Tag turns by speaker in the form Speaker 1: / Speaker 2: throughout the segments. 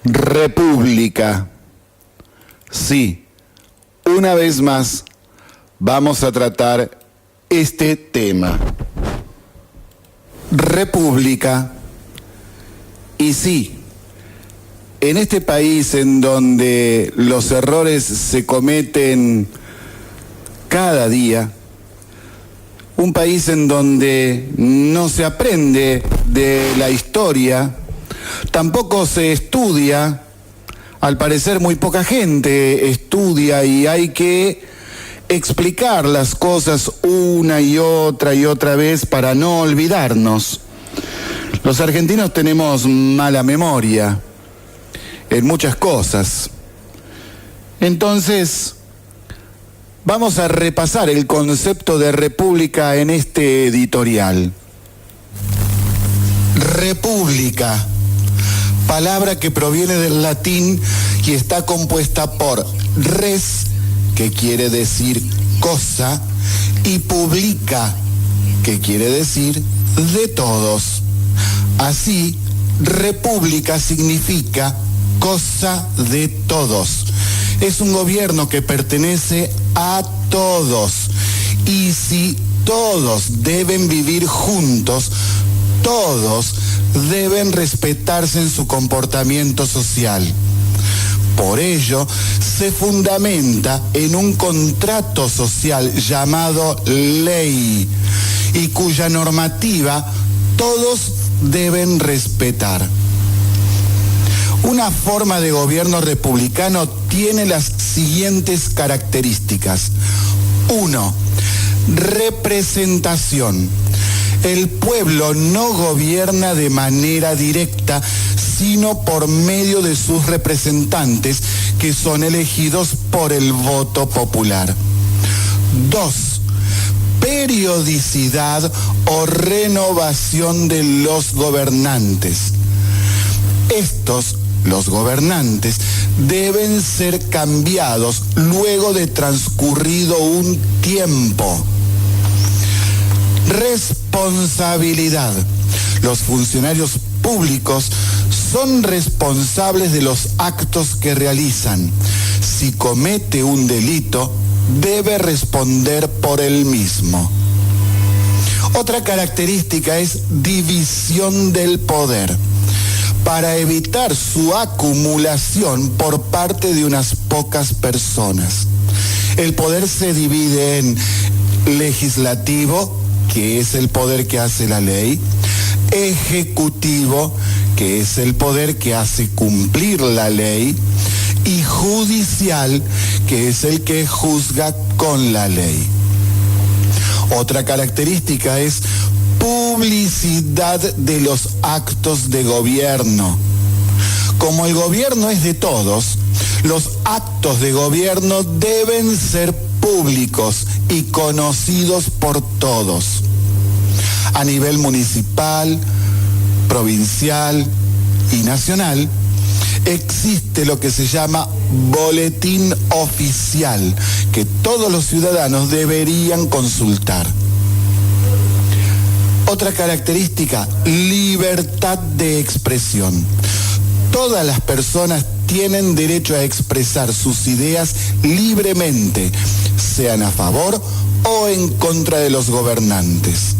Speaker 1: República. Sí, una vez más vamos a tratar este tema. República. Y sí, en este país en donde los errores se cometen cada día, un país en donde no se aprende de la historia, tampoco se estudia, al parecer muy poca gente estudia y hay que explicar las cosas una y otra vez para no olvidarnos. Los argentinos tenemos mala memoria en muchas cosas. Entonces, vamos a repasar el concepto de república en este editorial. República, palabra que proviene del latín y está compuesta por res, que quiere decir cosa, y publica, que quiere decir de todos. Así, república significa cosa de todos. Es un gobierno que pertenece a todos. Y si todos deben vivir juntos, todos deben respetarse en su comportamiento social. Por ello, se fundamenta en un contrato social llamado ley y cuya normativa todos deben respetar. Una forma de gobierno republicano tiene las siguientes características. 1. Representación. El pueblo no gobierna de manera directa, sino por medio de sus representantes, que son elegidos por el voto popular. 2. Periodicidad o renovación de los gobernantes. Estos, los gobernantes, deben ser cambiados luego de transcurrido un tiempo. Responsabilidad. Los funcionarios públicos son responsables de los actos que realizan. Si comete un delito, debe responder por él mismo. Otra característica es división del poder, para evitar su acumulación por parte de unas pocas personas. El poder se divide en legislativo, que es el poder que hace la ley, ejecutivo, que es el poder que hace cumplir la ley, y judicial, que es el que juzga con la ley. Otra característica es publicidad de los actos de gobierno. Como el gobierno es de todos, los actos de gobierno deben ser públicos y conocidos por todos. A nivel municipal, provincial y nacional, existe lo que se llama boletín oficial, que todos los ciudadanos deberían consultar. Otra característica, libertad de expresión. Todas las personas tienen derecho a expresar sus ideas libremente, sean a favor o en contra de los gobernantes.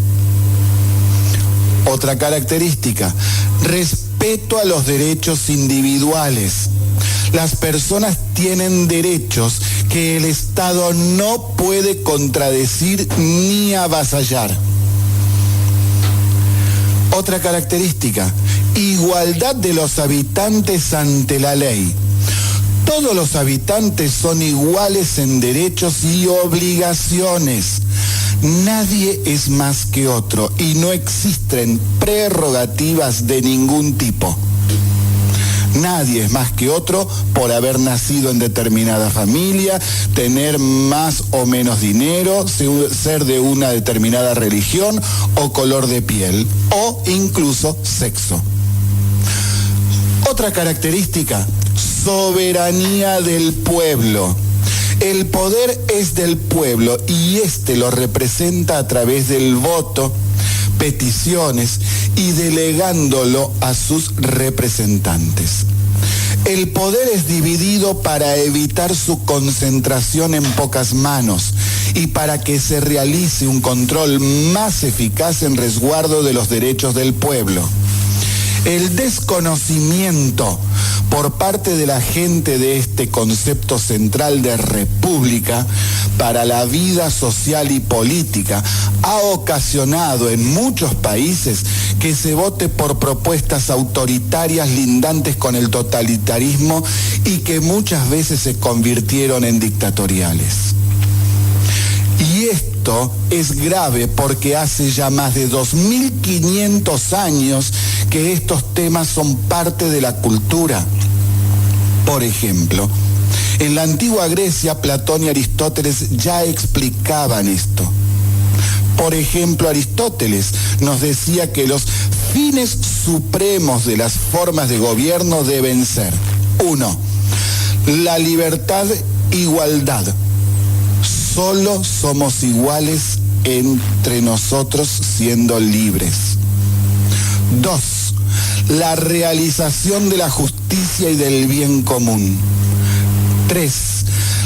Speaker 1: Otra característica, respeto a los derechos individuales. Las personas tienen derechos que el Estado no puede contradecir ni avasallar. Otra característica, igualdad de los habitantes ante la ley. Todos los habitantes son iguales en derechos y obligaciones. Nadie es más que otro y no existen prerrogativas de ningún tipo. Nadie es más que otro por haber nacido en determinada familia, tener más o menos dinero, ser de una determinada religión o color de piel, o incluso sexo. Otra característica, soberanía del pueblo. El poder es del pueblo y éste lo representa a través del voto, peticiones y delegándolo a sus representantes. El poder es dividido para evitar su concentración en pocas manos y para que se realice un control más eficaz en resguardo de los derechos del pueblo. El desconocimiento por parte de la gente de este concepto central de república para la vida social y política ha ocasionado en muchos países que se vote por propuestas autoritarias lindantes con el totalitarismo y que muchas veces se convirtieron en dictatoriales. Y esto es grave porque hace ya más de 2500 años que estos temas son parte de la cultura. Por ejemplo, en la antigua Grecia, Platón y Aristóteles ya explicaban esto. Por ejemplo, Aristóteles nos decía que los fines supremos de las formas de gobierno deben ser: 1. La libertad, igualdad. Solo somos iguales entre nosotros siendo libres. 2. La realización de la justicia y del bien común. 3.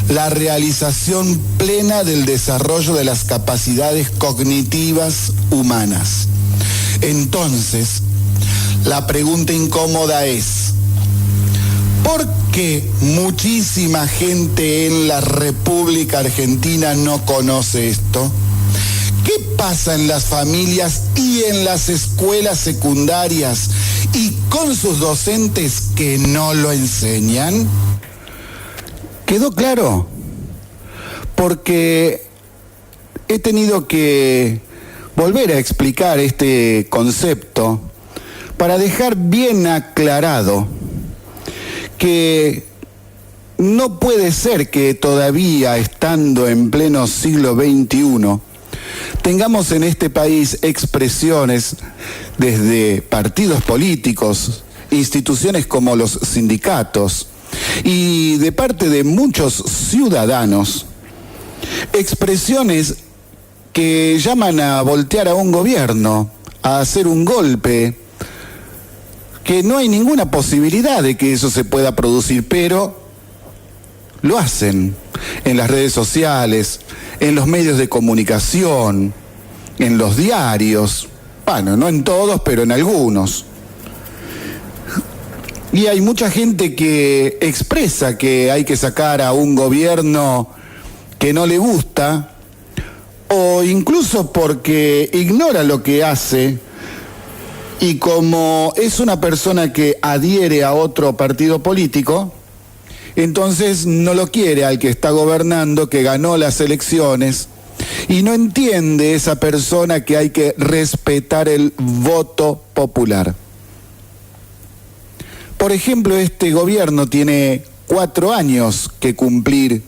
Speaker 1: La realización plena del desarrollo de las capacidades cognitivas humanas. Entonces, la pregunta incómoda es: ¿por qué muchísima gente en la República Argentina no conoce esto? ¿Qué pasa en las familias y en las escuelas secundarias y con sus docentes que no lo enseñan? ¿Quedó claro? Porque he tenido que volver a explicar este concepto para dejar bien aclarado que no puede ser que todavía, estando en pleno siglo XXI, tengamos en este país expresiones desde partidos políticos, instituciones como los sindicatos y de parte de muchos ciudadanos, expresiones que llaman a voltear a un gobierno, a hacer un golpe, que no hay ninguna posibilidad de que eso se pueda producir, pero lo hacen en las redes sociales, en los medios de comunicación, en los diarios, bueno, no en todos, pero en algunos. Y hay mucha gente que expresa que hay que sacar a un gobierno que no le gusta, o incluso porque ignora lo que hace, y como es una persona que adhiere a otro partido político, entonces no lo quiere al que está gobernando, que ganó las elecciones, y no entiende esa persona que hay que respetar el voto popular. Por ejemplo, este gobierno tiene 4 años que cumplir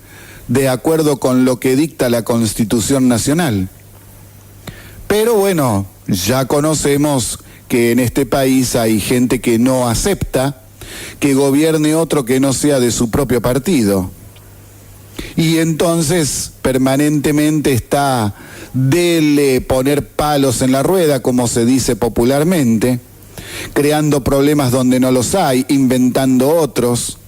Speaker 1: de acuerdo con lo que dicta la Constitución Nacional. Pero bueno, ya conocemos que en este país hay gente que no acepta que gobierne otro que no sea de su propio partido. Y entonces permanentemente está dele poner palos en la rueda, como se dice popularmente, creando problemas donde no los hay, inventando otros.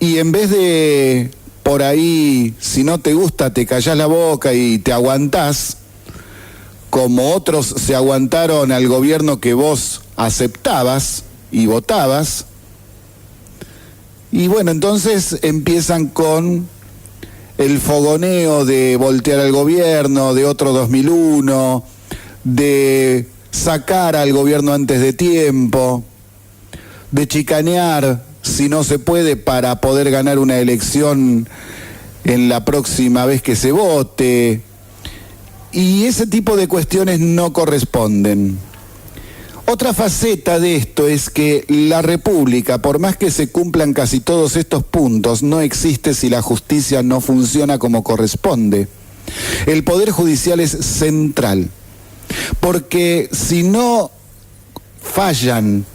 Speaker 1: Y en vez de por ahí, si no te gusta, te callás la boca y te aguantás, como otros se aguantaron al gobierno que vos aceptabas y votabas. Y bueno, entonces empiezan con el fogoneo de voltear al gobierno, de otro 2001, de sacar al gobierno antes de tiempo, de chicanear si no se puede para poder ganar una elección en la próxima vez que se vote. Y ese tipo de cuestiones no corresponden. Otra faceta de esto es que la República, por más que se cumplan casi todos estos puntos, no existe si la justicia no funciona como corresponde. El Poder Judicial es central, porque si no fallan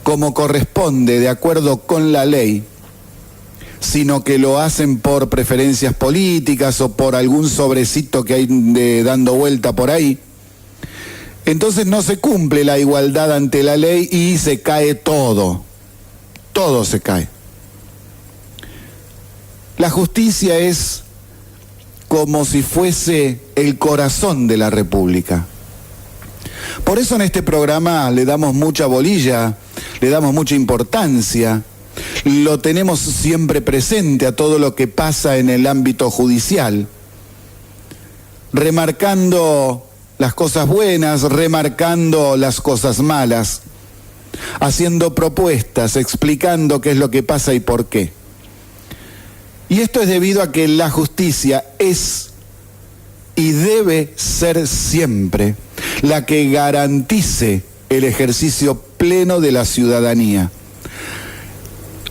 Speaker 1: como corresponde, de acuerdo con la ley, sino que lo hacen por preferencias políticas o por algún sobrecito que hay dando vuelta por ahí, entonces no se cumple la igualdad ante la ley y se cae todo. todo se cae. La justicia es como si fuese el corazón de la República. Por eso en este programa le damos mucha bolilla, le damos mucha importancia, lo tenemos siempre presente a todo lo que pasa en el ámbito judicial, remarcando las cosas buenas, remarcando las cosas malas, haciendo propuestas, explicando qué es lo que pasa y por qué. Y esto es debido a que la justicia es y debe ser siempre la que garantice el ejercicio pleno de la ciudadanía,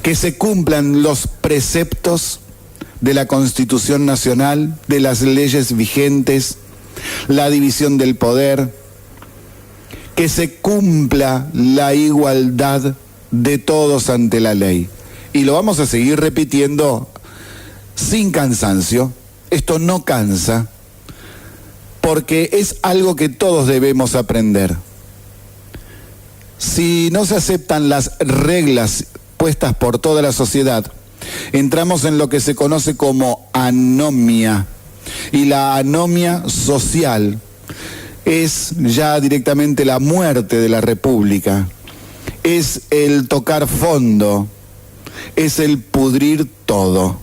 Speaker 1: que se cumplan los preceptos de la Constitución Nacional, de las leyes vigentes, la división del poder, que se cumpla la igualdad de todos ante la ley. Y lo vamos a seguir repitiendo sin cansancio. Esto no cansa, porque es algo que todos debemos aprender. Si no se aceptan las reglas puestas por toda la sociedad, entramos en lo que se conoce como anomia. Y la anomia social es ya directamente la muerte de la República. Es el tocar fondo, es el pudrir todo.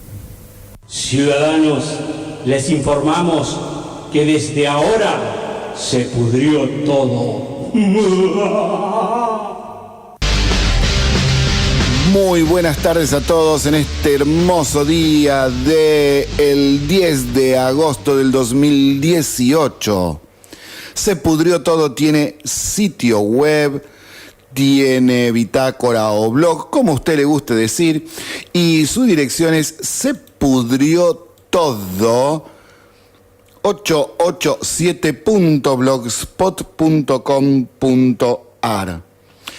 Speaker 2: Ciudadanos, les informamos que desde ahora se pudrió todo.
Speaker 1: Muy buenas tardes a todos en este hermoso día del 10 de agosto del 2018. Se pudrió todo, tiene sitio web, tiene bitácora o blog, como a usted le guste decir, y su dirección es sepudriotodo 887.blogspot.com.ar.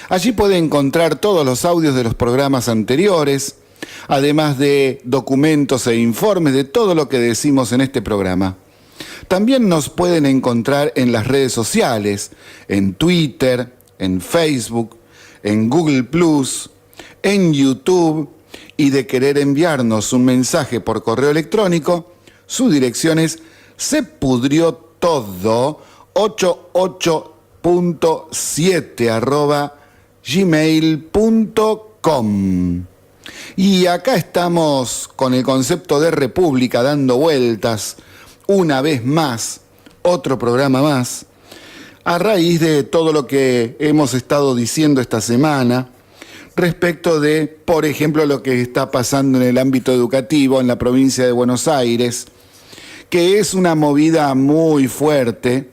Speaker 1: Allí puede encontrar todos los audios de los programas anteriores, además de documentos e informes de todo lo que decimos en este programa. También nos pueden encontrar en las redes sociales, en Twitter, en Facebook, en Google+, en YouTube, y de querer enviarnos un mensaje por correo electrónico, su dirección es sepudriotodo887@gmail.com. Y acá estamos con el concepto de república dando vueltas una vez más, otro programa más, a raíz de todo lo que hemos estado diciendo esta semana respecto de, por ejemplo, lo que está pasando en el ámbito educativo en la provincia de Buenos Aires, que es una movida muy fuerte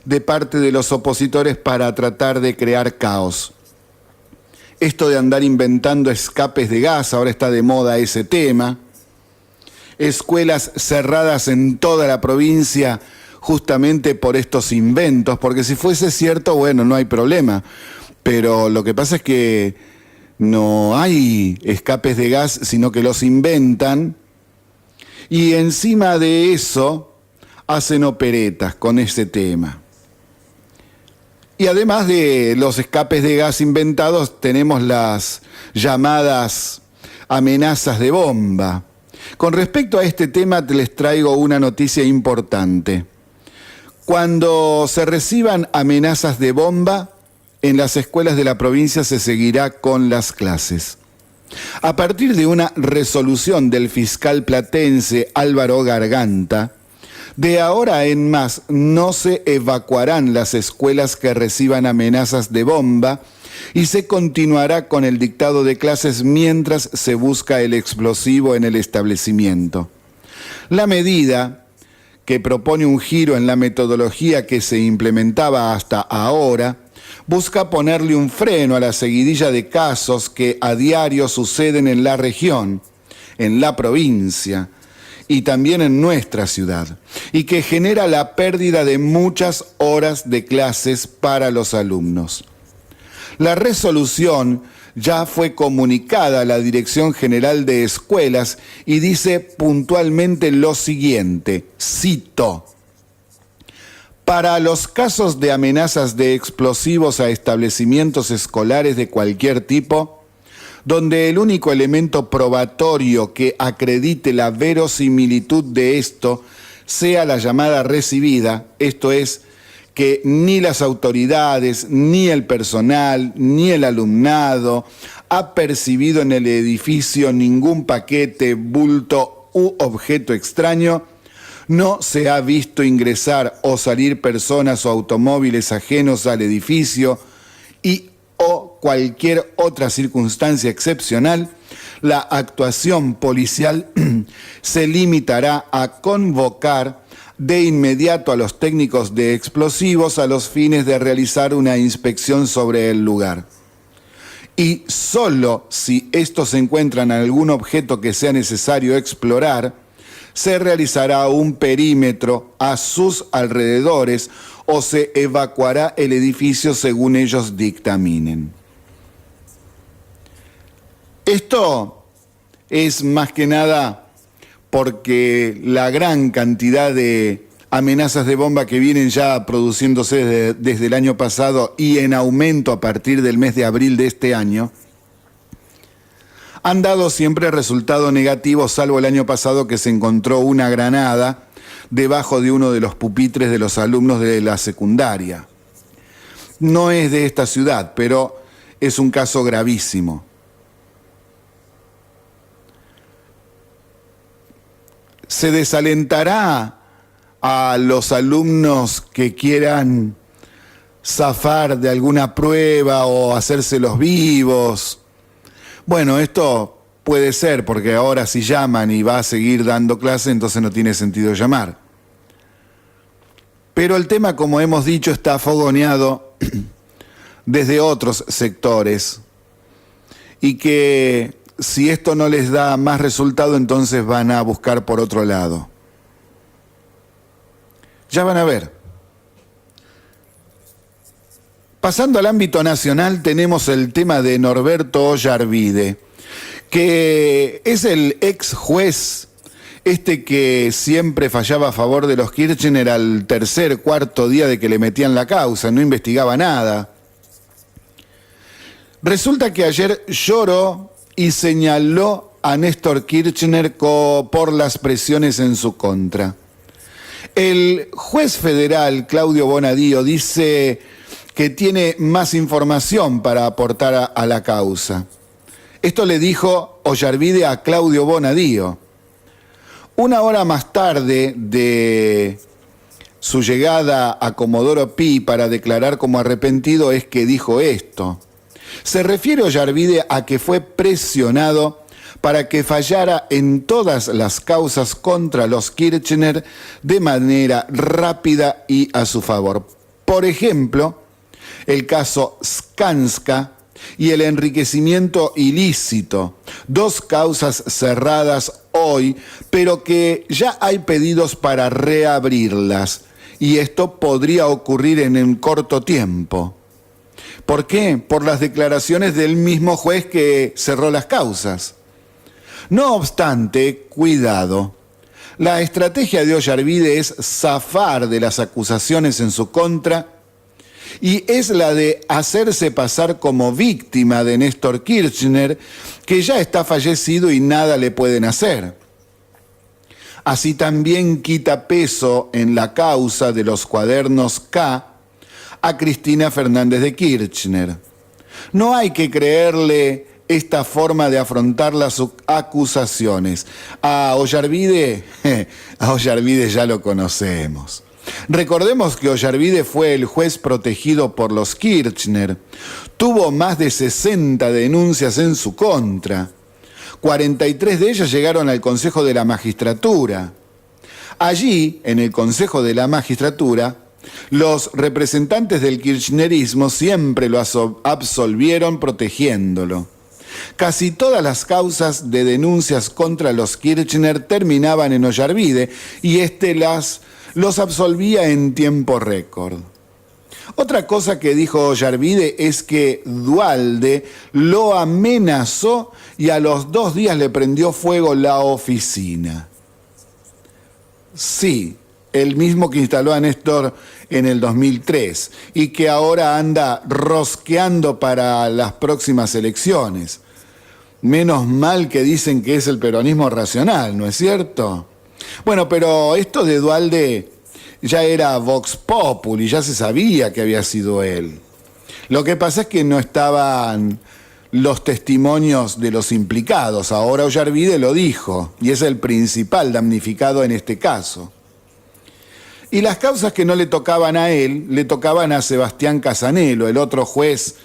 Speaker 1: de parte de los opositores para tratar de crear caos. Esto de andar inventando escapes de gas, ahora está de moda ese tema. Escuelas cerradas en toda la provincia justamente por estos inventos, porque si fuese cierto, bueno, no hay problema. Pero lo que pasa es que no hay escapes de gas, sino que los inventan. Y encima de eso, hacen operetas con ese tema. Y además de los escapes de gas inventados, tenemos las llamadas amenazas de bomba. Con respecto a este tema, les traigo una noticia importante. Cuando se reciban amenazas de bomba, en las escuelas de la provincia se seguirá con las clases. A partir de una resolución del fiscal platense Álvaro Garganta, de ahora en más no se evacuarán las escuelas que reciban amenazas de bomba y se continuará con el dictado de clases mientras se busca el explosivo en el establecimiento. La medida, que propone un giro en la metodología que se implementaba hasta ahora, busca ponerle un freno a la seguidilla de casos que a diario suceden en la región, en la provincia y también en nuestra ciudad, y que genera la pérdida de muchas horas de clases para los alumnos. La resolución ya fue comunicada a la Dirección General de Escuelas y dice puntualmente lo siguiente, cito: para los casos de amenazas de explosivos a establecimientos escolares de cualquier tipo, donde el único elemento probatorio que acredite la verosimilitud de esto sea la llamada recibida, esto es, que ni las autoridades, ni el personal, ni el alumnado ha percibido en el edificio ningún paquete, bulto u objeto extraño, no se ha visto ingresar o salir personas o automóviles ajenos al edificio y o cualquier otra circunstancia excepcional, la actuación policial se limitará a convocar de inmediato a los técnicos de explosivos a los fines de realizar una inspección sobre el lugar. Y solo si estos encuentran algún objeto que sea necesario explorar, se realizará un perímetro a sus alrededores o se evacuará el edificio según ellos dictaminen. Esto es más que nada porque la gran cantidad de amenazas de bomba que vienen ya produciéndose desde el año pasado y en aumento a partir del mes de abril de este año, han dado siempre resultado negativo, salvo el año pasado que se encontró una granada debajo de uno de los pupitres de los alumnos de la secundaria. No es de esta ciudad, pero es un caso gravísimo. ¿Se desalentará a los alumnos que quieran zafar de alguna prueba o hacerse los vivos? Bueno, esto puede ser, porque ahora si llaman y va a seguir dando clase, entonces no tiene sentido llamar. Pero el tema, como hemos dicho, está fogoneado desde otros sectores y que si esto no les da más resultado, entonces van a buscar por otro lado. Ya van a ver. Pasando al ámbito nacional, tenemos el tema de Norberto Ollarvide, que es el ex juez, que siempre fallaba a favor de los Kirchner al tercer, cuarto día de que le metían la causa, no investigaba nada. Resulta que ayer lloró y señaló a Néstor Kirchner por las presiones en su contra. El juez federal Claudio Bonadío dice que tiene más información para aportar a la causa. Esto le dijo Ollarvide a Claudio Bonadío. Una hora más tarde de su llegada a Comodoro Pi para declarar como arrepentido es que dijo esto. Se refiere Ollarvide a que fue presionado para que fallara en todas las causas contra los Kirchner de manera rápida y a su favor. Por ejemplo, el caso Skanska y el enriquecimiento ilícito, dos causas cerradas hoy, pero que ya hay pedidos para reabrirlas, y esto podría ocurrir en un corto tiempo. ¿Por qué? Por las declaraciones del mismo juez que cerró las causas. No obstante, cuidado. La estrategia de Ollarvide es zafar de las acusaciones en su contra y es la de hacerse pasar como víctima de Néstor Kirchner, que ya está fallecido y nada le pueden hacer. Así también quita peso en la causa de los cuadernos K a Cristina Fernández de Kirchner. No hay que creerle esta forma de afrontar las acusaciones. A Ollarvide ya lo conocemos. Recordemos que Ollarvide fue el juez protegido por los Kirchner. Tuvo más de 60 denuncias en su contra. 43 de ellas llegaron al Consejo de la Magistratura. Allí, en el Consejo de la Magistratura, los representantes del kirchnerismo siempre lo absolvieron protegiéndolo. Casi todas las causas de denuncias contra los Kirchner terminaban en Ollarvide y los absolvía en tiempo récord. Otra cosa que dijo Ollarvide es que Duhalde lo amenazó y a los 2 días le prendió fuego la oficina. Sí, el mismo que instaló a Néstor en el 2003 y que ahora anda rosqueando para las próximas elecciones. Menos mal que dicen que es el peronismo racional, ¿no es cierto? Bueno, pero esto de Duhalde ya era Vox Populi, ya se sabía que había sido él. Lo que pasa es que no estaban los testimonios de los implicados. Ahora Ollarvide lo dijo, y es el principal damnificado en este caso. Y las causas que no le tocaban a él, le tocaban a Sebastián Casanelo, el otro juez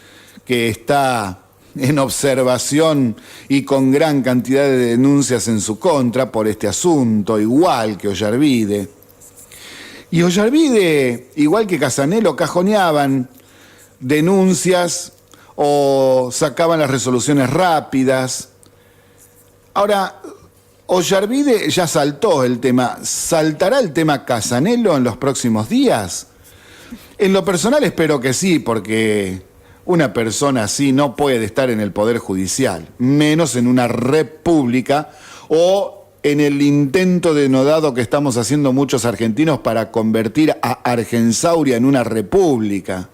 Speaker 1: que está en observación y con gran cantidad de denuncias en su contra por este asunto, igual que Ollarvide. Y Ollarvide, igual que Casanelo, cajoneaban denuncias o sacaban las resoluciones rápidas. Ahora, Ollarvide ya saltó el tema. ¿Saltará el tema Casanelo en los próximos días? En lo personal espero que sí, porque una persona así no puede estar en el Poder Judicial, menos en una república o en el intento denodado que estamos haciendo muchos argentinos para convertir a Argensauria en una república.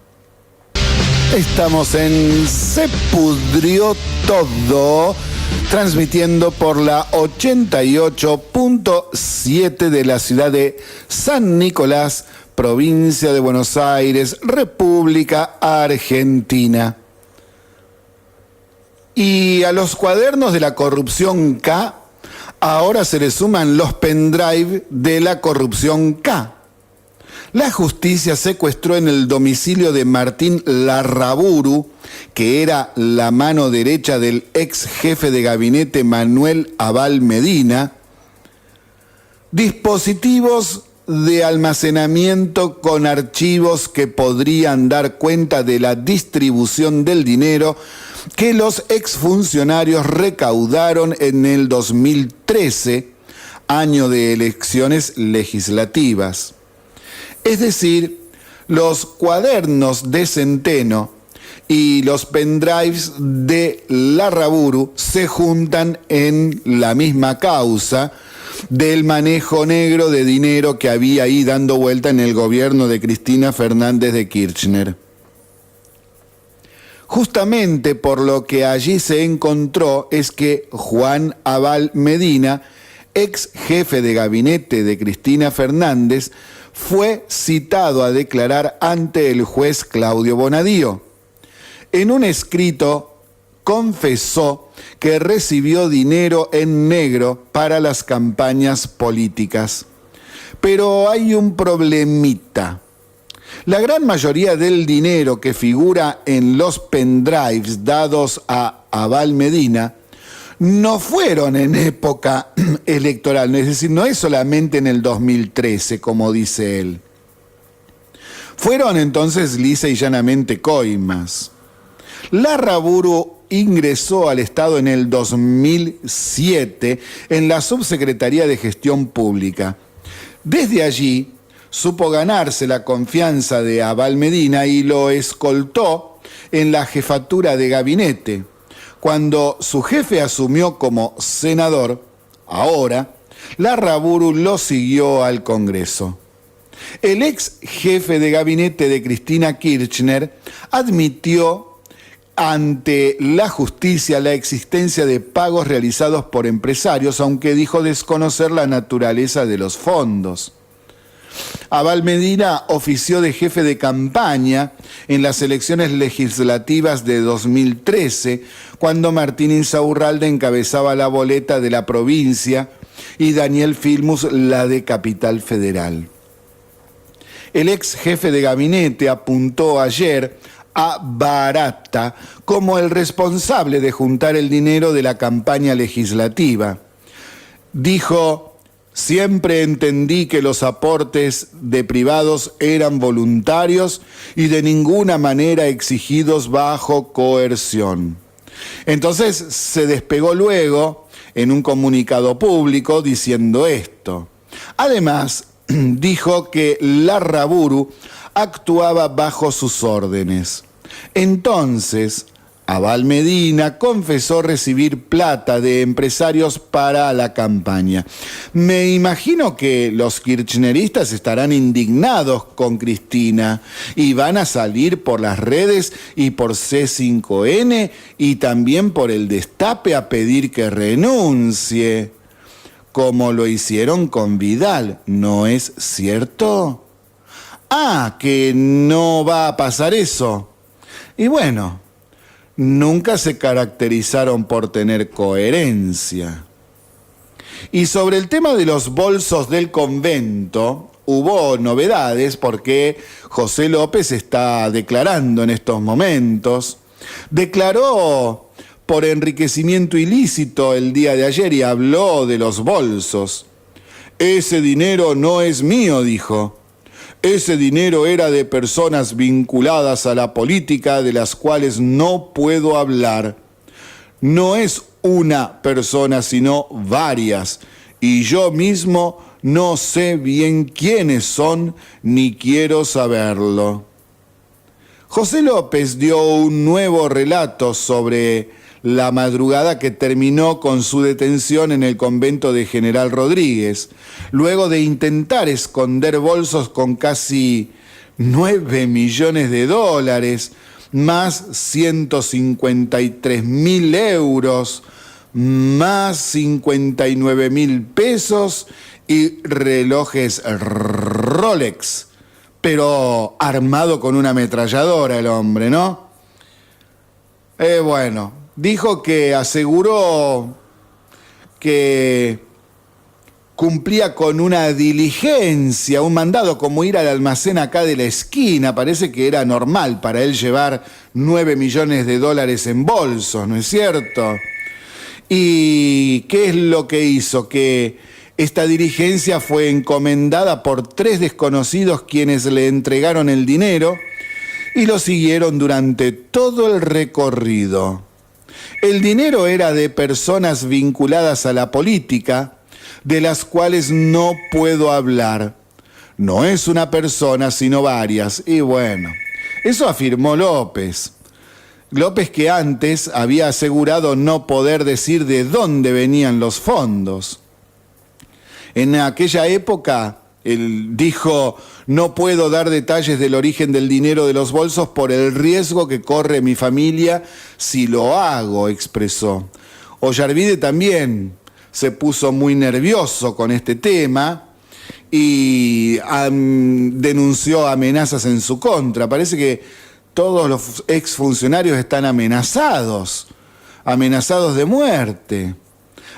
Speaker 1: Estamos en Se Pudrió Todo, transmitiendo por la 88.7 de la ciudad de San Nicolás, provincia de Buenos Aires, República Argentina. Y a los cuadernos de la corrupción K, ahora se le suman los pendrive de la corrupción K. La justicia secuestró en el domicilio de Martín Larraburu, que era la mano derecha del ex jefe de gabinete Manuel Abal Medina, dispositivos de almacenamiento con archivos que podrían dar cuenta de la distribución del dinero que los exfuncionarios recaudaron en el 2013, año de elecciones legislativas. Es decir, los cuadernos de Centeno y los pendrives de Larraburu se juntan en la misma causa del manejo negro de dinero que había ahí dando vuelta en el gobierno de Cristina Fernández de Kirchner. Justamente por lo que allí se encontró es que Juan Abal Medina, ex jefe de gabinete de Cristina Fernández, fue citado a declarar ante el juez Claudio Bonadío. En un escrito confesó que recibió dinero en negro para las campañas políticas. Pero hay un problemita. La gran mayoría del dinero que figura en los pendrives dados a Abal Medina no fueron en época electoral, es decir, no es solamente en el 2013, como dice él. Fueron entonces lisa y llanamente coimas. Larraburu ingresó al Estado en el 2007 en la Subsecretaría de Gestión Pública. Desde allí supo ganarse la confianza de Abal Medina y lo escoltó en la jefatura de gabinete. Cuando su jefe asumió como senador, ahora, Larraburu lo siguió al Congreso. El ex jefe de gabinete de Cristina Kirchner admitió ante la justicia la existencia de pagos realizados por empresarios, aunque dijo desconocer la naturaleza de los fondos. Abal Medina ofició de jefe de campaña en las elecciones legislativas de 2013, cuando Martín Insaurralde encabezaba la boleta de la provincia y Daniel Filmus la de Capital Federal. El ex jefe de gabinete apuntó ayer a Barata como el responsable de juntar el dinero de la campaña legislativa. Dijo: siempre entendí que los aportes de privados eran voluntarios y de ninguna manera exigidos bajo coerción. Entonces se despegó luego en un comunicado público diciendo esto. Además, dijo que Larraburu actuaba bajo sus órdenes. Entonces, Abal Medina confesó recibir plata de empresarios para la campaña. Me imagino que los kirchneristas estarán indignados con Cristina y van a salir por las redes y por C5N y también por el Destape a pedir que renuncie, como lo hicieron con Vidal, ¿no es cierto? Ah, que no va a pasar eso. Y bueno, nunca se caracterizaron por tener coherencia. Y sobre el tema de los bolsos del convento, hubo novedades porque José López está declarando en estos momentos. Declaró por enriquecimiento ilícito el día de ayer y habló de los bolsos. Ese dinero no es mío, dijo. Ese dinero era de personas vinculadas a la política de las cuales no puedo hablar. No es una persona, sino varias, y yo mismo no sé bien quiénes son, ni quiero saberlo. José López dio un nuevo relato sobre la madrugada que terminó con su detención en el convento de General Rodríguez, luego de intentar esconder bolsos con casi 9 millones de dólares, más 153.000 euros, más 59.000 pesos y relojes Rolex, pero armado con una ametralladora el hombre, ¿no? Bueno, dijo que aseguró que cumplía con una diligencia, un mandado, como ir al almacén acá de la esquina. Parece que era normal para él llevar 9 millones de dólares en bolsos, ¿no es cierto? ¿Y qué es lo que hizo? Que esta diligencia fue encomendada por 3 desconocidos quienes le entregaron el dinero y lo siguieron durante todo el recorrido. El dinero era de personas vinculadas a la política, de las cuales no puedo hablar. No es una persona, sino varias. Y bueno, eso afirmó López. López, que antes había asegurado no poder decir de dónde venían los fondos. En aquella época, él dijo: no puedo dar detalles del origen del dinero de los bolsos por el riesgo que corre mi familia si lo hago, expresó. Ollarvide también se puso muy nervioso con este tema y denunció amenazas en su contra. Parece que todos los exfuncionarios están amenazados de muerte.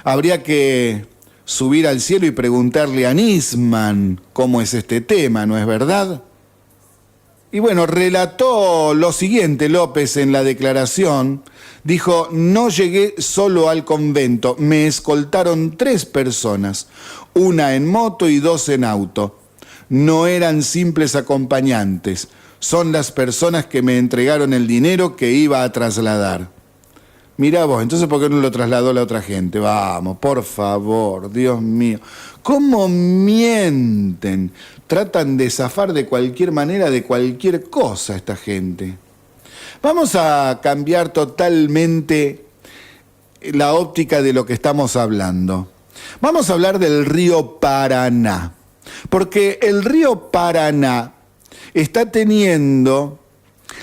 Speaker 1: Habría que subir al cielo y preguntarle a Nisman cómo es este tema, ¿no es verdad? Y bueno, relató lo siguiente López en la declaración. Dijo: no llegué solo al convento, me escoltaron 3 personas, una en moto y 2 en auto. No eran simples acompañantes, son las personas que me entregaron el dinero que iba a trasladar. Mirá vos, entonces ¿por qué no lo trasladó la otra gente? Vamos, por favor, Dios mío. ¿Cómo mienten? Tratan de zafar de cualquier manera, de cualquier cosa esta gente. Vamos a cambiar totalmente la óptica de lo que estamos hablando. Vamos a hablar del río Paraná, porque el río Paraná está teniendo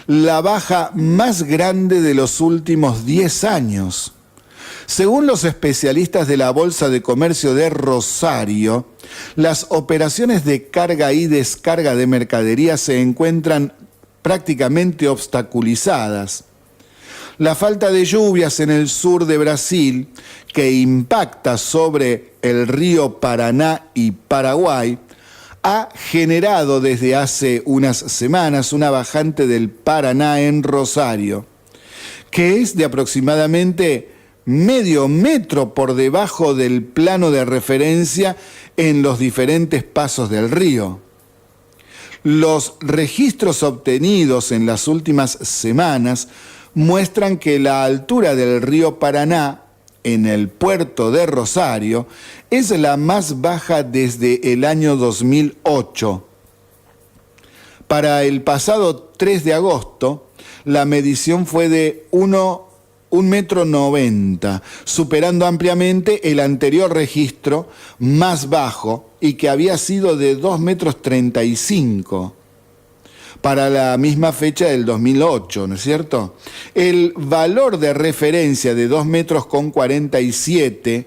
Speaker 1: la baja más grande de los últimos 10 años. Según los especialistas de la Bolsa de Comercio de Rosario, las operaciones de carga y descarga de mercadería se encuentran prácticamente obstaculizadas. La falta de lluvias en el sur de Brasil, que impacta sobre el río Paraná y Paraguay, ha generado desde hace unas semanas una bajante del Paraná en Rosario, que es de aproximadamente medio metro por debajo del plano de referencia en los diferentes pasos del río. Los registros obtenidos en las últimas semanas muestran que la altura del río Paraná en el puerto de Rosario es la más baja desde el año 2008. Para el pasado 3 de agosto, la medición fue de 1,90 m, superando ampliamente el anterior registro más bajo y que había sido de 2,35 m para la misma fecha del 2008, ¿no es cierto? El valor de referencia de 2,47 m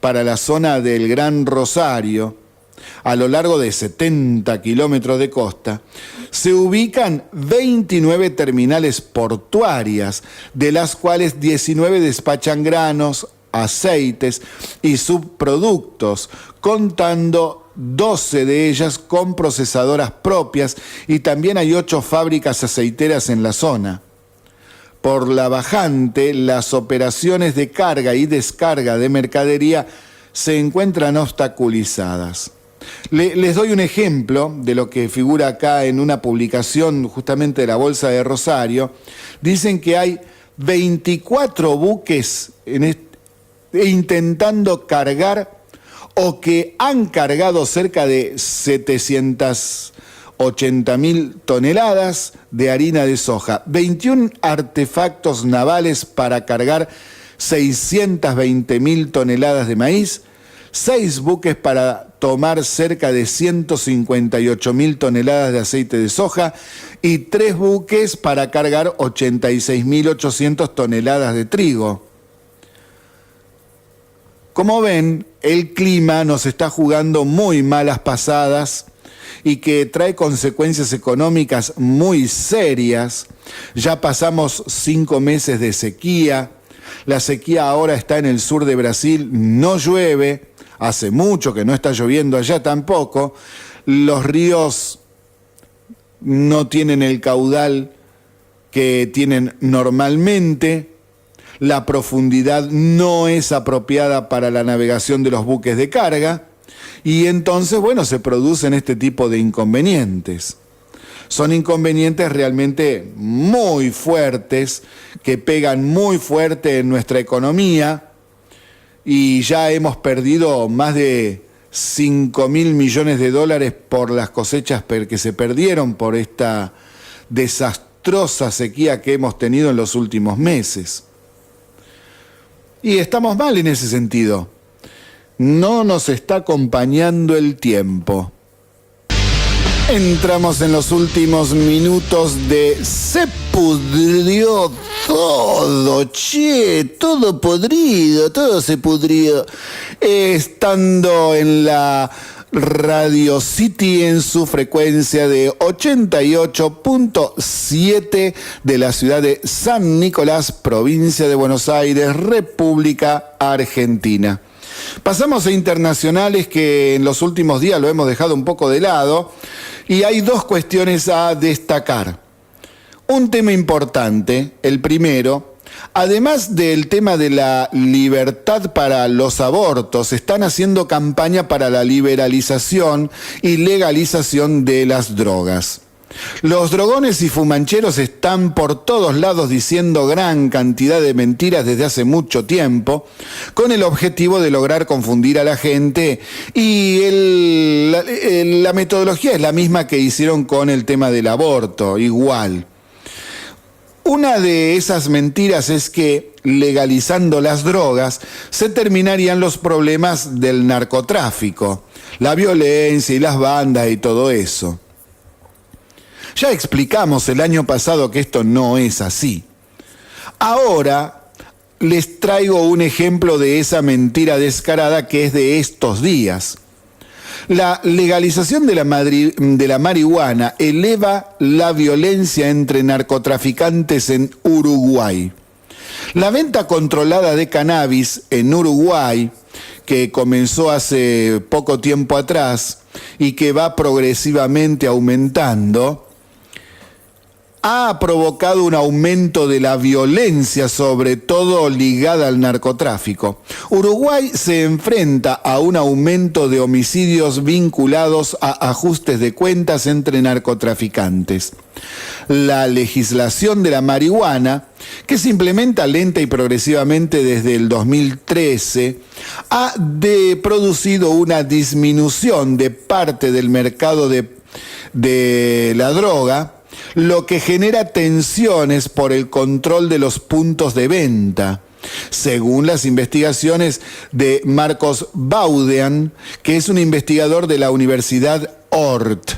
Speaker 1: para la zona del Gran Rosario, a lo largo de 70 kilómetros de costa, se ubican 29 terminales portuarias, de las cuales 19 despachan granos, aceites y subproductos, contando 12 de ellas con procesadoras propias, y también hay 8 fábricas aceiteras en la zona. Por la bajante, las operaciones de carga y descarga de mercadería se encuentran obstaculizadas. Les doy un ejemplo de lo que figura acá en una publicación justamente de la Bolsa de Rosario. Dicen que hay 24 buques intentando cargar o que han cargado cerca de 780.000 toneladas de harina de soja, 21 artefactos navales para cargar 620.000 toneladas de maíz, 6 buques para tomar cerca de 158.000 toneladas de aceite de soja y 3 buques para cargar 86.800 toneladas de trigo. Como ven, el clima nos está jugando muy malas pasadas y que trae consecuencias económicas muy serias. Ya pasamos 5 meses de sequía. La sequía ahora está en el sur de Brasil, no llueve. Hace mucho que no está lloviendo allá tampoco. Los ríos no tienen el caudal que tienen normalmente. La profundidad no es apropiada para la navegación de los buques de carga. Y entonces, bueno, se producen este tipo de inconvenientes. Son inconvenientes realmente muy fuertes, que pegan muy fuerte en nuestra economía. Y ya hemos perdido más de 5.000 millones de dólares por las cosechas que se perdieron por esta desastrosa sequía que hemos tenido en los últimos meses. Y estamos mal en ese sentido. No nos está acompañando el tiempo. Entramos en los últimos minutos de Se pudrió todo, todo podrido, todo se pudrió. Estando en la Radio City en su frecuencia de 88.7 de la ciudad de San Nicolás, provincia de Buenos Aires, República Argentina. Pasamos a internacionales, que en los últimos días lo hemos dejado un poco de lado, y hay 2 cuestiones a destacar. Un tema importante, el primero, además del tema de la libertad para los abortos, están haciendo campaña para la liberalización y legalización de las drogas. Los drogones y fumancheros están por todos lados diciendo gran cantidad de mentiras desde hace mucho tiempo, con el objetivo de lograr confundir a la gente, y la metodología es la misma que hicieron con el tema del aborto, igual. Una de esas mentiras es que legalizando las drogas se terminarían los problemas del narcotráfico, la violencia y las bandas y todo eso. Ya explicamos el año pasado que esto no es así. Ahora les traigo un ejemplo de esa mentira descarada que es de estos días. La legalización de la marihuana eleva la violencia entre narcotraficantes en Uruguay. La venta controlada de cannabis en Uruguay, que comenzó hace poco tiempo atrás y que va progresivamente aumentando, ha provocado un aumento de la violencia, sobre todo ligada al narcotráfico. Uruguay se enfrenta a un aumento de homicidios vinculados a ajustes de cuentas entre narcotraficantes. La legislación de la marihuana, que se implementa lenta y progresivamente desde el 2013, ha producido una disminución de parte del mercado de la droga, lo que genera tensiones por el control de los puntos de venta, según las investigaciones de Marcos Baudean, que es un investigador de la Universidad Ort,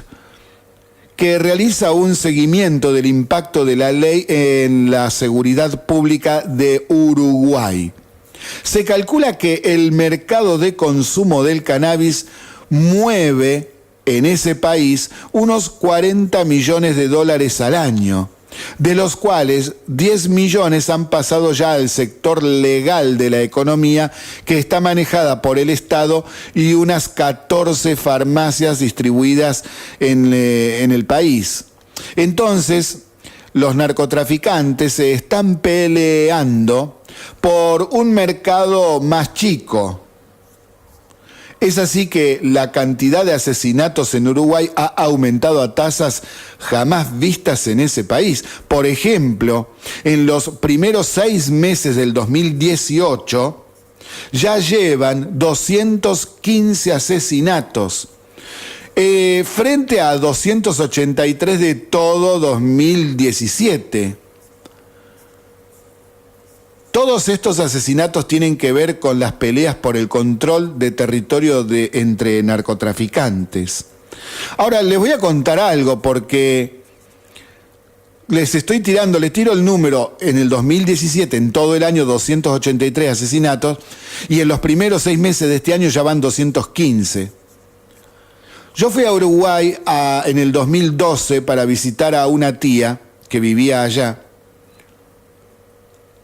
Speaker 1: que realiza un seguimiento del impacto de la ley en la seguridad pública de Uruguay. Se calcula que el mercado de consumo del cannabis mueve en ese país unos 40 millones de dólares al año, de los cuales 10 millones han pasado ya al sector legal de la economía, que está manejada por el Estado y unas 14 farmacias distribuidas en el país. Entonces, los narcotraficantes se están peleando por un mercado más chico. Es así que la cantidad de asesinatos en Uruguay ha aumentado a tasas jamás vistas en ese país. Por ejemplo, en los primeros 6 meses del 2018 ya llevan 215 asesinatos, frente a 283 de todo 2017. Todos estos asesinatos tienen que ver con las peleas por el control de territorio entre narcotraficantes. Ahora, les voy a contar algo porque les tiro el número en el 2017, en todo el año 283 asesinatos, y en los primeros 6 meses de este año ya van 215. Yo fui a Uruguay en el 2012 para visitar a una tía que vivía allá.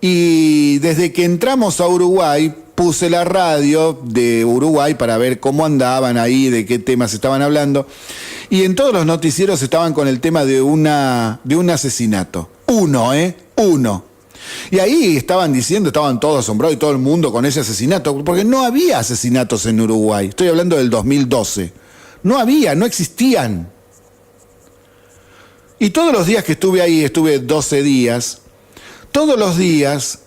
Speaker 1: Y desde que entramos a Uruguay, puse la radio de Uruguay para ver cómo andaban ahí, de qué temas estaban hablando. Y en todos los noticieros estaban con el tema de un asesinato. Uno. Y ahí estaban todos asombrados y todo el mundo con ese asesinato, porque no había asesinatos en Uruguay. Estoy hablando del 2012. No existían. Y todos los días que estuve ahí, estuve 12 días, todos los días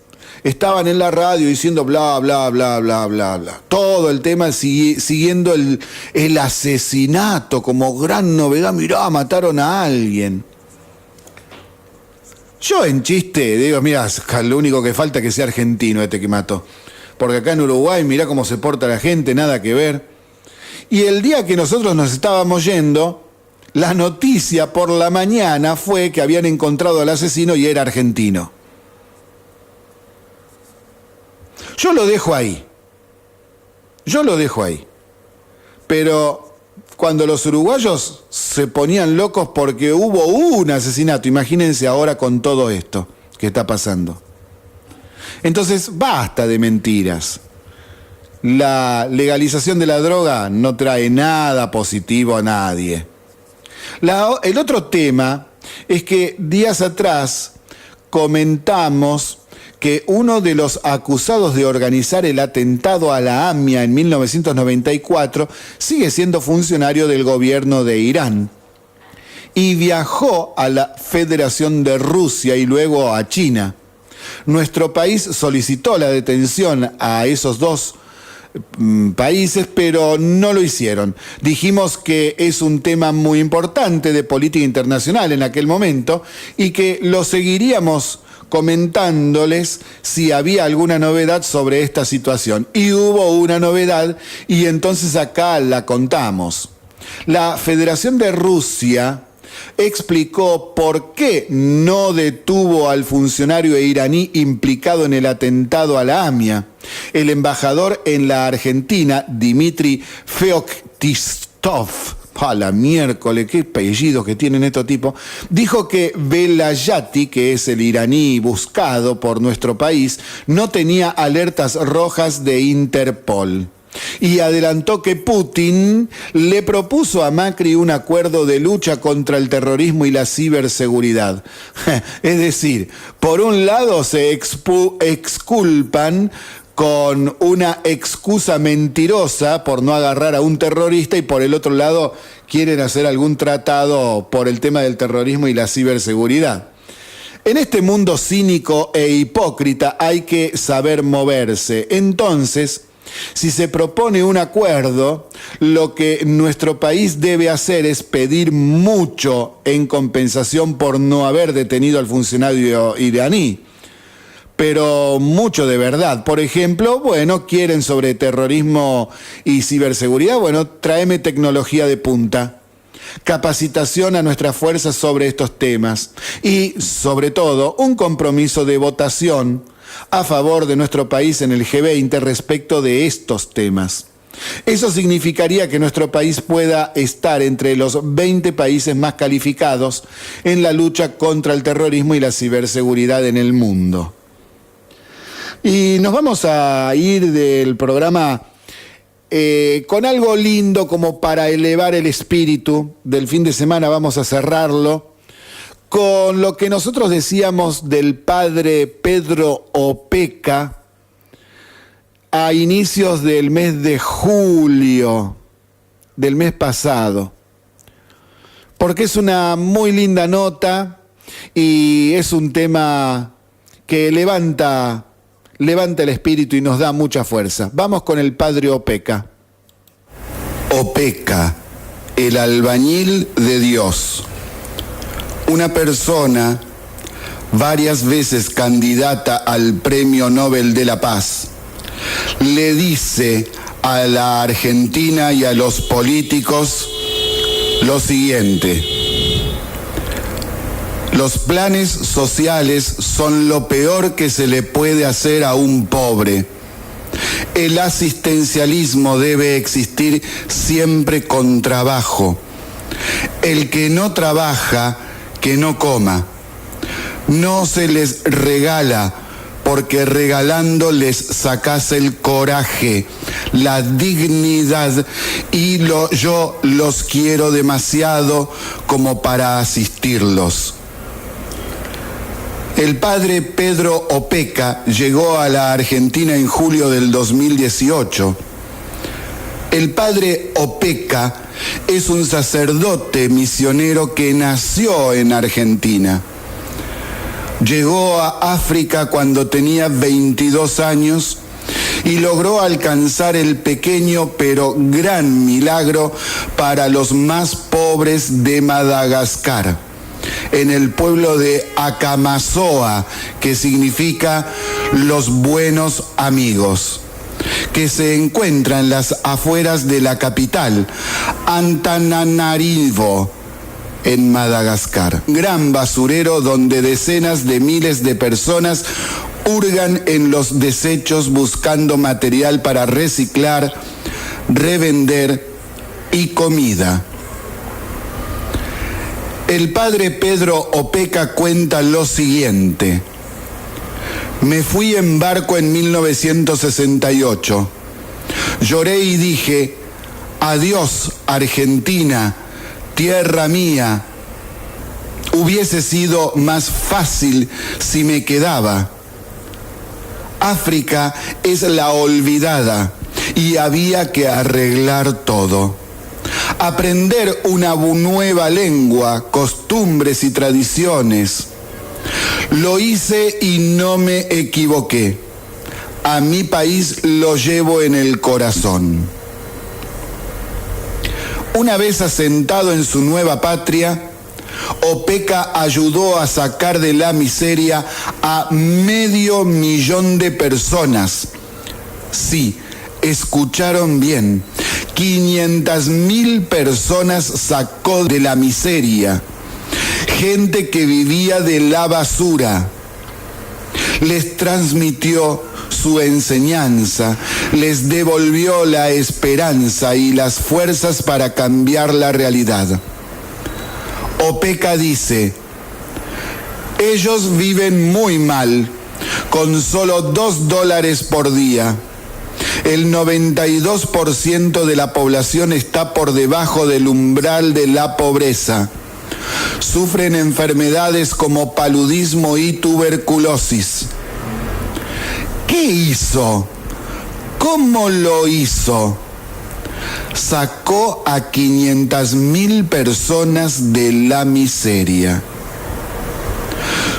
Speaker 1: estaban en la radio diciendo bla, bla, bla, bla, bla, bla. Todo el tema siguiendo el asesinato como gran novedad. Mirá, mataron a alguien. Yo en chiste digo, mira, lo único que falta es que sea argentino que mató. Porque acá en Uruguay, mirá cómo se porta la gente, nada que ver. Y el día que nosotros nos estábamos yendo, la noticia por la mañana fue que habían encontrado al asesino y era argentino. Yo lo dejo ahí. Pero cuando los uruguayos se ponían locos porque hubo un asesinato, imagínense ahora con todo esto que está pasando. Entonces, basta de mentiras. La legalización de la droga no trae nada positivo a nadie. El otro tema es que días atrás comentamos que uno de los acusados de organizar el atentado a la AMIA en 1994 sigue siendo funcionario del gobierno de Irán y viajó a la Federación de Rusia y luego a China. Nuestro país solicitó la detención a esos dos países, pero no lo hicieron. Dijimos que es un tema muy importante de política internacional en aquel momento y que lo seguiríamos comentándoles si había alguna novedad sobre esta situación. Y hubo una novedad y entonces acá la contamos. La Federación de Rusia explicó por qué no detuvo al funcionario iraní implicado en el atentado a la AMIA. El embajador en la Argentina, Dmitry Feoktistov, a la miércoles, qué apellidos que tienen estos tipos, dijo que Velayati, que es el iraní buscado por nuestro país, no tenía alertas rojas de Interpol. Y adelantó que Putin le propuso a Macri un acuerdo de lucha contra el terrorismo y la ciberseguridad. Es decir, por un lado se exculpan con una excusa mentirosa por no agarrar a un terrorista y por el otro lado quieren hacer algún tratado por el tema del terrorismo y la ciberseguridad. En este mundo cínico e hipócrita hay que saber moverse. Entonces, Si se propone un acuerdo, lo que nuestro país debe hacer es pedir mucho en compensación por no haber detenido al funcionario iraní. Pero mucho de verdad. Por ejemplo, quieren sobre terrorismo y ciberseguridad, tráeme tecnología de punta. Capacitación a nuestras fuerzas sobre estos temas y, sobre todo, un compromiso de votación a favor de nuestro país en el G20 respecto de estos temas. Eso significaría que nuestro país pueda estar entre los 20 países más calificados en la lucha contra el terrorismo y la ciberseguridad en el mundo. Y nos vamos a ir del programa con algo lindo como para elevar el espíritu del fin de semana. Vamos a cerrarlo con lo que nosotros decíamos del padre Pedro Opeka a inicios del mes de julio del mes pasado, porque es una muy linda nota y es un tema que levanta el espíritu y nos da mucha fuerza. Vamos con el padre Opeka.
Speaker 3: Opeka, el albañil de Dios. Una persona varias veces candidata al Premio Nobel de la Paz le dice a la Argentina y a los políticos lo siguiente: los planes sociales son lo peor que se le puede hacer a un pobre. El asistencialismo debe existir siempre con trabajo. El que no trabaja, que no coma. No se les regala, porque regalando les sacás el coraje, la dignidad, y yo los quiero demasiado como para asistirlos. El padre Pedro Opeka llegó a la Argentina en julio del 2018. El padre Opeka es un sacerdote misionero que nació en Argentina. Llegó a África cuando tenía 22 años y logró alcanzar el pequeño pero gran milagro para los más pobres de Madagascar, en el pueblo de Acamazoa, que significa los buenos amigos, que se encuentra en las afueras de la capital, Antananarivo, en Madagascar. Gran basurero donde decenas de miles de personas hurgan en los desechos buscando material para reciclar, revender y comida. El padre Pedro Opeka cuenta lo siguiente: me fui en barco en 1968. Lloré y dije: adiós, Argentina, tierra mía. Hubiese sido más fácil si me quedaba. África es la olvidada y había que arreglar todo. Aprender una nueva lengua, costumbres y tradiciones. Lo hice y no me equivoqué. A mi país lo llevo en el corazón. Una vez asentado en su nueva patria, Opeka ayudó a sacar de la miseria a 500.000 de personas. Sí, escucharon bien. 500.000 personas sacó de la miseria. Gente que vivía de la basura. Les transmitió su enseñanza, les devolvió la esperanza y las fuerzas para cambiar la realidad. Opeka dice: ellos viven muy mal, con solo $2 por día. El 92% de la población está por debajo del umbral de la pobreza. Sufren enfermedades como paludismo y tuberculosis. ¿Qué hizo? ¿Cómo lo hizo? Sacó a 500.000 personas de la miseria.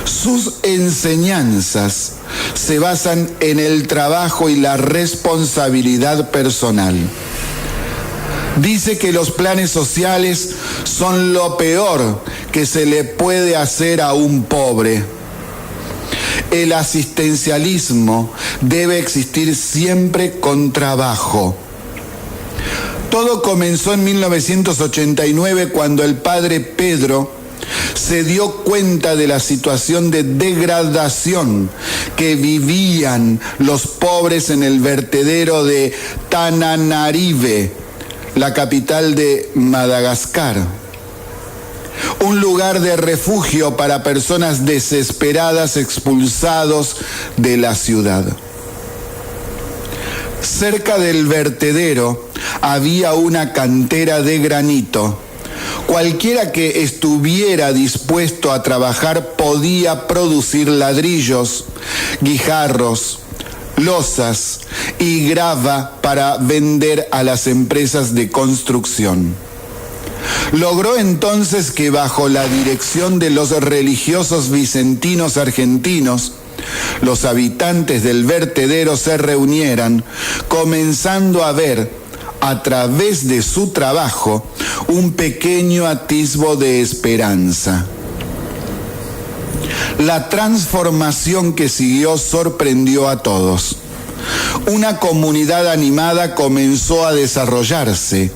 Speaker 3: Sus enseñanzas se basan en el trabajo y la responsabilidad personal. Dice que los planes sociales son lo peor que se le puede hacer a un pobre. El asistencialismo debe existir siempre con trabajo. Todo comenzó en 1989 cuando el padre Pedro se dio cuenta de la situación de degradación que vivían los pobres en el vertedero de Tananarive, la capital de Madagascar. Un lugar de refugio para personas desesperadas expulsados de la ciudad. Cerca del vertedero había una cantera de granito. Cualquiera que estuviera dispuesto a trabajar podía producir ladrillos, guijarros, losas y grava para vender a las empresas de construcción. Logró entonces que bajo la dirección de los religiosos vicentinos argentinos, los habitantes del vertedero se reunieran, comenzando a ver, a través de su trabajo, un pequeño atisbo de esperanza. La transformación que siguió sorprendió a todos. Una comunidad animada comenzó a desarrollarse,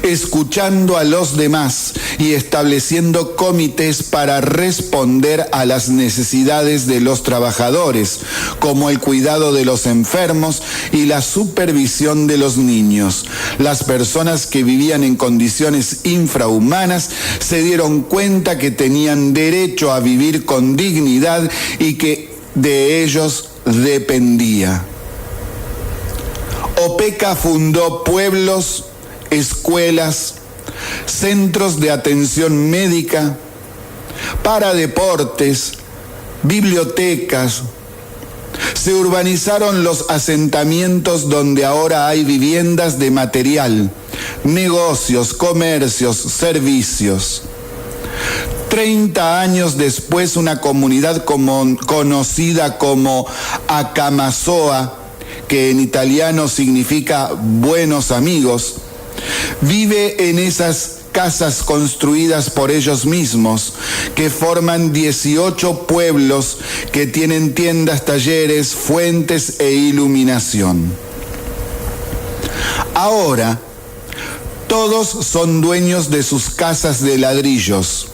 Speaker 3: escuchando a los demás y estableciendo comités para responder a las necesidades de los trabajadores, como el cuidado de los enfermos y la supervisión de los niños. Las personas que vivían en condiciones infrahumanas se dieron cuenta que tenían derecho a vivir con dignidad y que de ellos dependía. OPECA fundó pueblos, escuelas, centros de atención médica, para deportes, bibliotecas. Se urbanizaron los asentamientos donde ahora hay viviendas de material, negocios, comercios, servicios. 30 años después, una comunidad conocida como Acamasoa, que en italiano significa buenos amigos, vive en esas casas construidas por ellos mismos, que forman 18 pueblos que tienen tiendas, talleres, fuentes e iluminación. Ahora, todos son dueños de sus casas de ladrillos.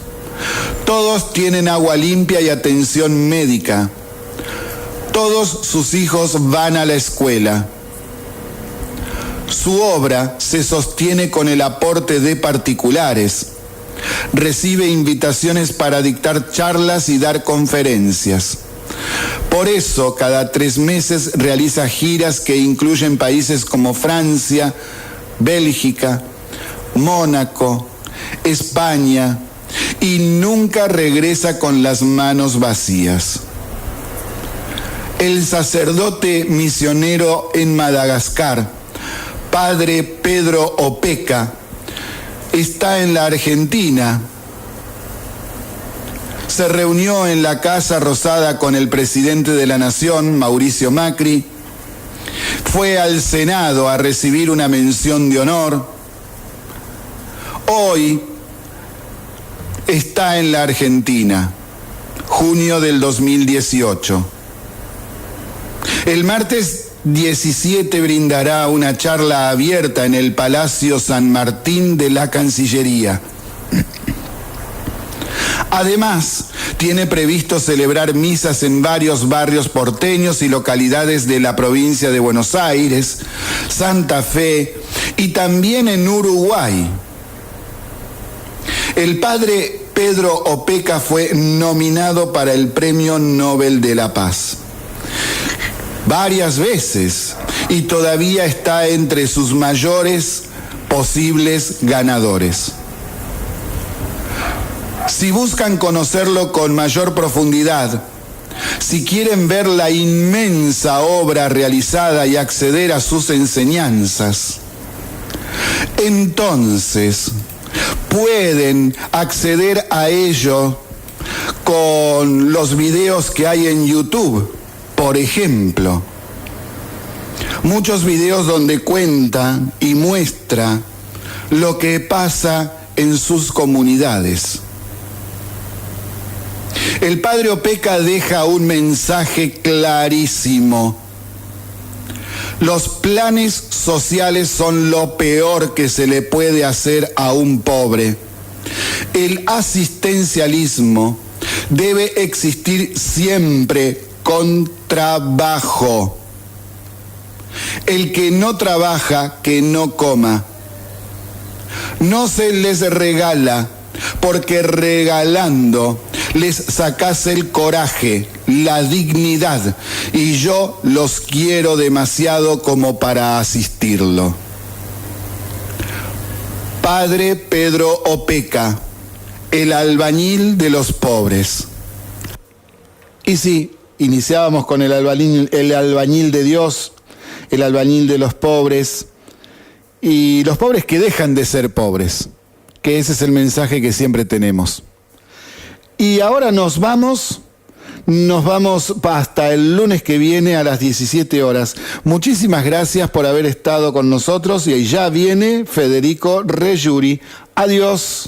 Speaker 3: Todos tienen agua limpia y atención médica. Todos sus hijos van a la escuela. Su obra se sostiene con el aporte de particulares. Recibe invitaciones para dictar charlas y dar conferencias. Por eso, cada 3 meses realiza giras que incluyen países como Francia, Bélgica, Mónaco, España, y nunca regresa con las manos vacías. El sacerdote misionero en Madagascar, padre Pedro Opeka, está en la Argentina. Se reunió en la Casa Rosada con el presidente de la Nación, Mauricio Macri. Fue al Senado a recibir una mención de honor. Hoy está en la Argentina, junio del 2018. El martes 17 brindará una charla abierta en el Palacio San Martín de la Cancillería. Además, tiene previsto celebrar misas en varios barrios porteños y localidades de la provincia de Buenos Aires, Santa Fe y también en Uruguay. El padre Pedro Opeka fue nominado para el Premio Nobel de la Paz varias veces y todavía está entre sus mayores posibles ganadores. Si buscan conocerlo con mayor profundidad, si quieren ver la inmensa obra realizada y acceder a sus enseñanzas, entonces pueden acceder a ello con los videos que hay en YouTube. Por ejemplo, muchos videos donde cuenta y muestra lo que pasa en sus comunidades. El padre Opeka deja un mensaje clarísimo. Los planes sociales son lo peor que se le puede hacer a un pobre. El asistencialismo debe existir siempre con trabajo. El que no trabaja, que no coma. No se les regala, porque regalando les sacás el coraje, la dignidad, y yo los quiero demasiado como para asistirlo. Padre Pedro Opeka, el albañil de los pobres. Y sí, iniciábamos con el albañil de Dios, el albañil de los pobres, y los pobres que dejan de ser pobres, que ese es el mensaje que siempre tenemos. Y ahora nos vamos hasta el lunes que viene a las 17 horas. Muchísimas gracias por haber estado con nosotros y ya viene Federico Reggiuri. Adiós.